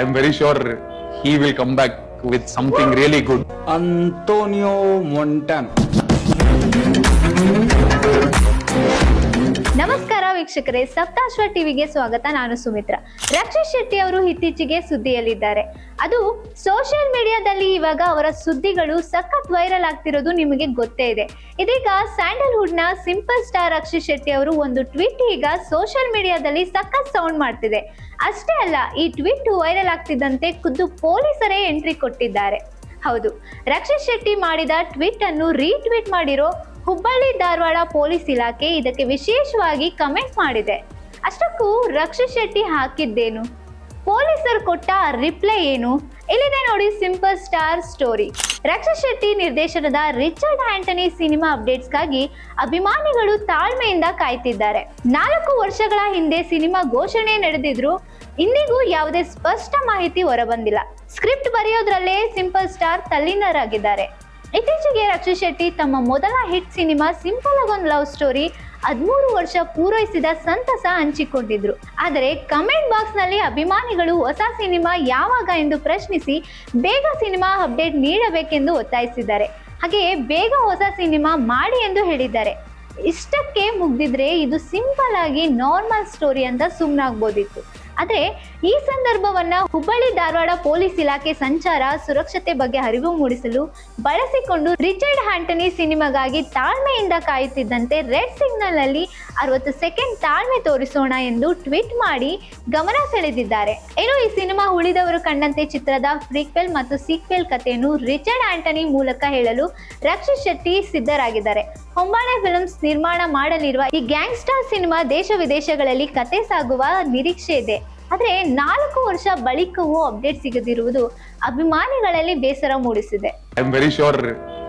I'm very sure he will come back with something really good. Antonio Montano. ನಮಸ್ಕಾರ ವೀಕ್ಷಕರೇ, ಸಪ್ತಾಶ್ವ ಟಿವಿಗೆ ಸ್ವಾಗತ. ನಾನು ಸುಮಿತ್ರ. ರಕ್ಷಿತ್ ಶೆಟ್ಟಿ ಅವರು ಇತ್ತೀಚೆಗೆ ಸುದ್ದಿಯಲ್ಲಿದ್ದಾರೆ. ಅದು ಸೋಷಿಯಲ್ ಮೀಡಿಯಾದಲ್ಲಿ ಇವಾಗ ಅವರ ಸುದ್ದಿಗಳು ಸಖತ್ ವೈರಲ್ ಆಗ್ತಿರೋದು ನಿಮಗೆ ಗೊತ್ತೇ ಇದೆ. ಇದೀಗ ಸ್ಯಾಂಡಲ್ವುಡ್ ನ ಸಿಂಪಲ್ ಸ್ಟಾರ್ ರಕ್ಷಿತ್ ಶೆಟ್ಟಿ ಅವರು ಒಂದು ಟ್ವೀಟ್ ಈಗ ಸೋಷಿಯಲ್ ಮೀಡಿಯಾದಲ್ಲಿ ಸಖತ್ ಸೌಂಡ್ ಮಾಡ್ತಿದೆ. ಅಷ್ಟೇ ಅಲ್ಲ, ಈ ಟ್ವೀಟ್ ವೈರಲ್ ಆಗ್ತಿದ್ದಂತೆ ಖುದ್ದು ಪೊಲೀಸರೇ ಎಂಟ್ರಿ ಕೊಟ್ಟಿದ್ದಾರೆ. ಹೌದು, ರಕ್ಷಿತ್ ಶೆಟ್ಟಿ ಮಾಡಿದ ಟ್ವೀಟ್ ಅನ್ನು ರೀಟ್ವೀಟ್ ಮಾಡಿರೋ ಹುಬ್ಬಳ್ಳಿ ಧಾರವಾಡ ಪೊಲೀಸ್ ಇಲಾಖೆ ಇದಕ್ಕೆ ವಿಶೇಷವಾಗಿ ಕಮೆಂಟ್ ಮಾಡಿದೆ. ಅಷ್ಟಕ್ಕೂ ರಕ್ಷಿತ್ ಶೆಟ್ಟಿ ಹಾಕಿದ್ದೇನು, ಪೊಲೀಸರು ಕೊಟ್ಟ ರಿಪ್ಲೈ ಏನು, ಇಲ್ಲಿದೆ ನೋಡಿ simple star story. Rakshit Shetty ನಿರ್ದೇಶನದ ರಿಚರ್ಡ್ ಆಂಟನಿ ಸಿನಿಮಾ ಅಪ್ಡೇಟ್ಸ್ಗಾಗಿ ಅಭಿಮಾನಿಗಳು ತಾಳ್ಮೆಯಿಂದ ಕಾಯ್ತಿದ್ದಾರೆ. 4 ವರ್ಷಗಳ ಹಿಂದೆ ಸಿನಿಮಾ ಘೋಷಣೆ ನಡೆದಿದ್ರು ಇಂದಿಗೂ ಯಾವುದೇ ಸ್ಪಷ್ಟ ಮಾಹಿತಿ ಹೊರಬಂದಿಲ್ಲ. ಸ್ಕ್ರಿಪ್ಟ್ ಬರೆಯೋದ್ರಲ್ಲೇ ಸಿಂಪಲ್ ಸ್ಟಾರ್ ತಲ್ಲೀನರಾಗಿದ್ದಾರೆ. ಇತ್ತೀಚೆಗೆ ರಕ್ಷಿತ್ ಶೆಟ್ಟಿ ತಮ್ಮ ಮೊದಲ ಹಿಟ್ ಸಿನಿಮಾ ಸಿಂಪಲ್ ಆಗಿ ಒಂದು ಲವ್ ಸ್ಟೋರಿ 13 ವರ್ಷ ಪೂರೈಸಿದ ಸಂತಸ ಹಂಚಿಕೊಂಡಿದ್ರು. ಆದರೆ ಕಮೆಂಟ್ ಬಾಕ್ಸ್ ನಲ್ಲಿ ಅಭಿಮಾನಿಗಳು ಹೊಸ ಸಿನಿಮಾ ಯಾವಾಗ ಎಂದು ಪ್ರಶ್ನಿಸಿ ಬೇಗ ಸಿನಿಮಾ ಅಪ್ಡೇಟ್ ನೀಡಬೇಕೆಂದು ಒತ್ತಾಯಿಸಿದ್ದಾರೆ. ಹಾಗೆಯೇ ಬೇಗ ಹೊಸ ಸಿನಿಮಾ ಮಾಡಿ ಎಂದು ಹೇಳಿದ್ದಾರೆ. ಇಷ್ಟಕ್ಕೆ ಮುಗ್ದಿದ್ರೆ ಇದು ಸಿಂಪಲ್ ಆಗಿ ನಾರ್ಮಲ್ ಸ್ಟೋರಿ ಅಂತ ಸುಮ್ಮನಾಗ್ಬೋದಿತ್ತು. ಆದ್ರೆ ಈ ಸಂದರ್ಭವನ್ನ ಹುಬ್ಬಳ್ಳಿ ಧಾರವಾಡ ಪೊಲೀಸ್ ಇಲಾಖೆ ಸಂಚಾರ ಸುರಕ್ಷತೆ ಬಗ್ಗೆ ಅರಿವು ಮೂಡಿಸಲು ಬಳಸಿಕೊಂಡು ರಿಚರ್ಡ್ ಆಂಟನಿ ಸಿನಿಮಾಗಾಗಿ ತಾಳ್ಮೆಯಿಂದ ಕಾಯುತ್ತಿದ್ದಂತೆ ರೆಡ್ ಸಿಗ್ನಲ್ ನಲ್ಲಿ 60 ಸೆಕೆಂಡ್ ತಾಳ್ಮೆ ತೋರಿಸೋಣ ಎಂದು ಟ್ವೀಟ್ ಮಾಡಿ ಗಮನ ಸೆಳೆದಿದ್ದಾರೆ. ಇನ್ನು ಈ ಸಿನಿಮಾ ಉಳಿದವರು ಕಂಡಂತೆ ಚಿತ್ರದ ಪ್ರೀಕ್ವೆಲ್ ಮತ್ತು ಸೀಕ್ವೆಲ್ ಕಥೆಯನ್ನು ರಿಚರ್ಡ್ ಆಂಟನಿ ಮೂಲಕ ಹೇಳಲು ರಕ್ಷಿತ್ ಶೆಟ್ಟಿ ಸಿದ್ಧರಾಗಿದ್ದಾರೆ. ಹೊಂಬಾಳೆ ಫಿಲ್ಮ್ಸ್ ನಿರ್ಮಾಣ ಮಾಡಲಿರುವ ಈ ಗ್ಯಾಂಗ್ಸ್ಟರ್ ಸಿನಿಮಾ ದೇಶ ವಿದೇಶಗಳಲ್ಲಿ ಕತೆ ಸಾಗುವ ನಿರೀಕ್ಷೆ ಇದೆ. ಆದ್ರೆ 4 ವರ್ಷ ಬಳಿಕವೂ ಅಪ್ಡೇಟ್ ಸಿಗದಿರುವುದು ಅಭಿಮಾನಿಗಳಲ್ಲಿ ಬೇಸರ ಮೂಡಿಸಿದೆ. I'm very sure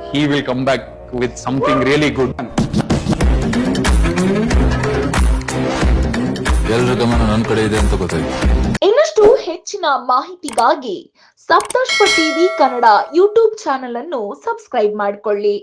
he will come back with something really good. ಎಲ್ಲರ ಗಮನ ನನ್ನ ಕಡೆ ಇದೆ ಅಂತ ಗೊತ್ತಾಯ್ತು. ಇನ್ನಷ್ಟು ಹೆಚ್ಚಿನ ಮಾಹಿತಿಗಾಗಿ Saptashwa TV Kannada YouTube channel ಅನ್ನು ಸಬ್ಸ್ಕ್ರೈಬ್ ಮಾಡಿಕೊಳ್ಳಿ.